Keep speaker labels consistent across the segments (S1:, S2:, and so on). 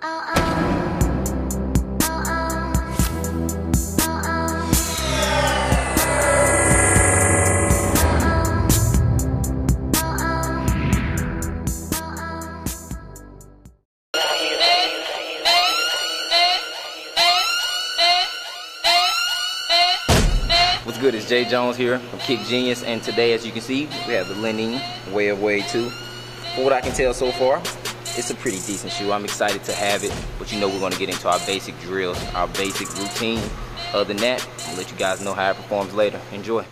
S1: What's good? It's Jay Jones here from Kick Genius, and today, as you can see, we have the Li-Ning Way of Wade 2. For what I can tell so far, it's a pretty decent shoe. I'm excited to have it, but you know we're going to get into our basic drills, our basic routine. Other than that, I'm going to let you guys know how it performs later. Enjoy.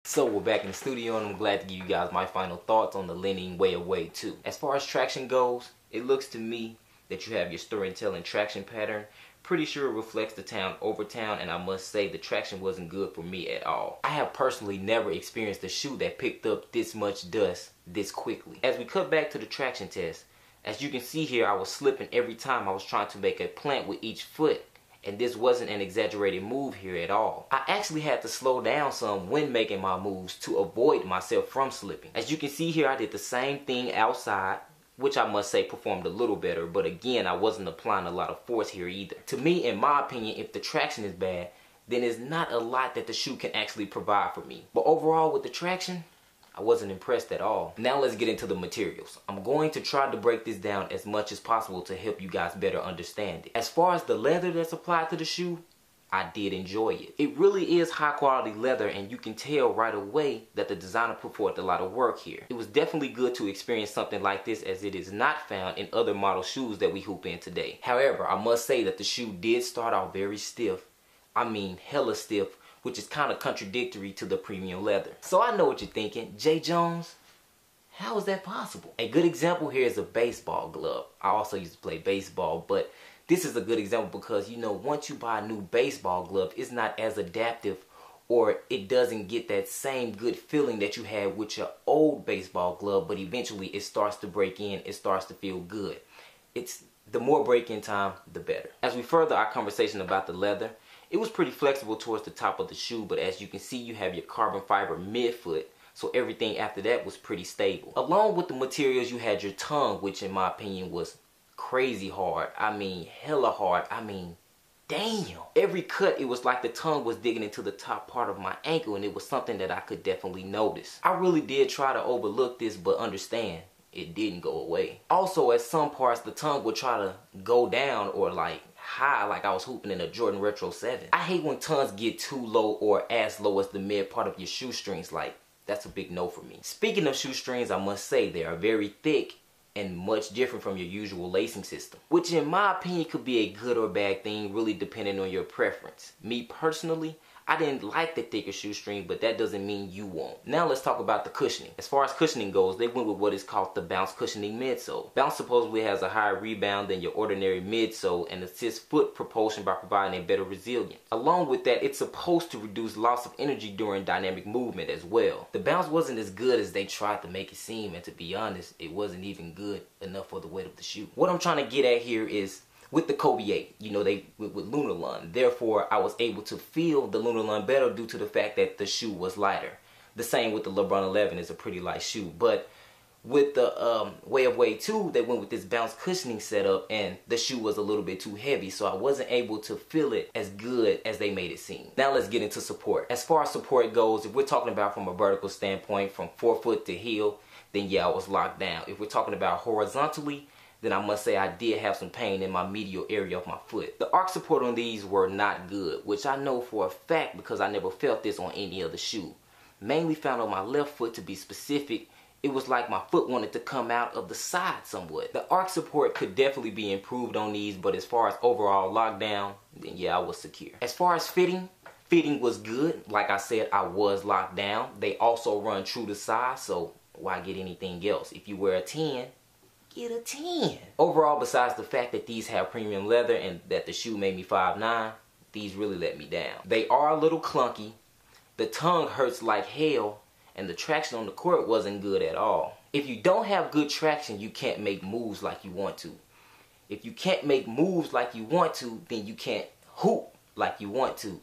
S1: So we're back in the studio, and I'm glad to give you guys my final thoughts on the Li-Ning Way of Wade 2. As far as traction goes, it looks to me that you have your storytelling traction pattern. Pretty sure it reflects the town over town, and I must say the traction wasn't good for me at all. I have personally never experienced a shoe that picked up this much dust this quickly. As we cut back to the traction test, as you can see here, I was slipping every time I was trying to make a plant with each foot. And this wasn't an exaggerated move here at all. I actually had to slow down some when making my moves to avoid myself from slipping. As you can see here, I did the same thing outside, which I must say performed a little better, but again, I wasn't applying a lot of force here either. To me, in my opinion, if the traction is bad, then there's not a lot that the shoe can actually provide for me. But overall, with the traction, I wasn't impressed at all. Now let's get into the materials. I'm going to try to break this down as much as possible to help you guys better understand it. As far as the leather that's applied to the shoe, I did enjoy it. It really is high quality leather, and you can tell right away that the designer put forth a lot of work here. It was definitely good to experience something like this, as it is not found in other model shoes that we hoop in today. However, I must say that the shoe did start out very stiff. I mean hella stiff, which is kind of contradictory to the premium leather. So I know what you're thinking, Jay Jones, how is that possible? A good example here is a baseball glove. I also used to play baseball, but this is a good example because, you know, once you buy a new baseball glove, it's not as adaptive, or it doesn't get that same good feeling that you had with your old baseball glove, but eventually it starts to break in, it starts to feel good. It's the more break-in time, the better. As we further our conversation about the leather, it was pretty flexible towards the top of the shoe, but as you can see, you have your carbon fiber midfoot, so everything after that was pretty stable. Along with the materials, you had your tongue, which in my opinion was crazy hard. I mean, hella hard. I mean, damn. Every cut, it was like the tongue was digging into the top part of my ankle, and it was something that I could definitely notice. I really did try to overlook this, but understand, it didn't go away. Also, at some parts, the tongue would try to go down or like high, like I was hooping in a Jordan Retro 7. I hate when tongues get too low or as low as the mid part of your shoestrings. Like, that's a big no for me. Speaking of shoestrings, I must say they are very thick and much different from your usual lacing system, which in my opinion could be a good or bad thing, really depending on your preference. Me personally, I didn't like the thicker shoestring, but that doesn't mean you won't. Now let's talk about the cushioning. As far as cushioning goes, they went with what is called the Bounce cushioning midsole. Bounce supposedly has a higher rebound than your ordinary midsole and assists foot propulsion by providing a better resilience. Along with that, it's supposed to reduce loss of energy during dynamic movement as well. The Bounce wasn't as good as they tried to make it seem, and to be honest, it wasn't even good enough for the weight of the shoe. What I'm trying to get at here is, with the Kobe 8, you know, they with Lunarlon. Therefore, I was able to feel the Lunarlon better due to the fact that the shoe was lighter. The same with the LeBron 11, is a pretty light shoe. But with the Way of Wade 2, they went with this Bounce cushioning setup, and the shoe was a little bit too heavy, so I wasn't able to feel it as good as they made it seem. Now let's get into support. As far as support goes, if we're talking about from a vertical standpoint, from forefoot to heel, then yeah, I was locked down. If we're talking about horizontally, then I must say I did have some pain in my medial area of my foot. The arch support on these were not good, which I know for a fact because I never felt this on any other shoe. Mainly found on my left foot, to be specific. It was like my foot wanted to come out of the side somewhat. The arch support could definitely be improved on these, but as far as overall lockdown, then yeah, I was secure. As far as fitting was good. Like I said, I was locked down. They also run true to size, so why get anything else? If you wear a 10, get a 10. Overall, besides the fact that these have premium leather and that the shoe made me 5'9", these really let me down. They are a little clunky. The tongue hurts like hell, and the traction on the court wasn't good at all. If you don't have good traction, you can't make moves like you want to. If you can't make moves like you want to, then you can't hoop like you want to.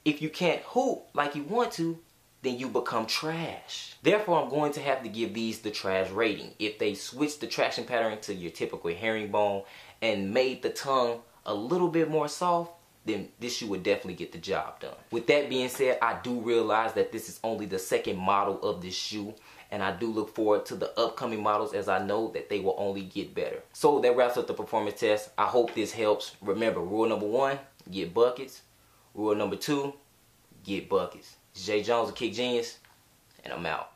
S1: If you can't hoop like you want to, then you become trash. Therefore, I'm going to have to give these the trash rating. If they switched the traction pattern to your typical herringbone and made the tongue a little bit more soft, then this shoe would definitely get the job done. With that being said, I do realize that this is only the second model of this shoe, and I do look forward to the upcoming models, as I know that they will only get better. So that wraps up the performance test. I hope this helps. Remember, rule number 1, get buckets. Rule number 2, get buckets. It's Jay Jones, the Kick Genius, and I'm out.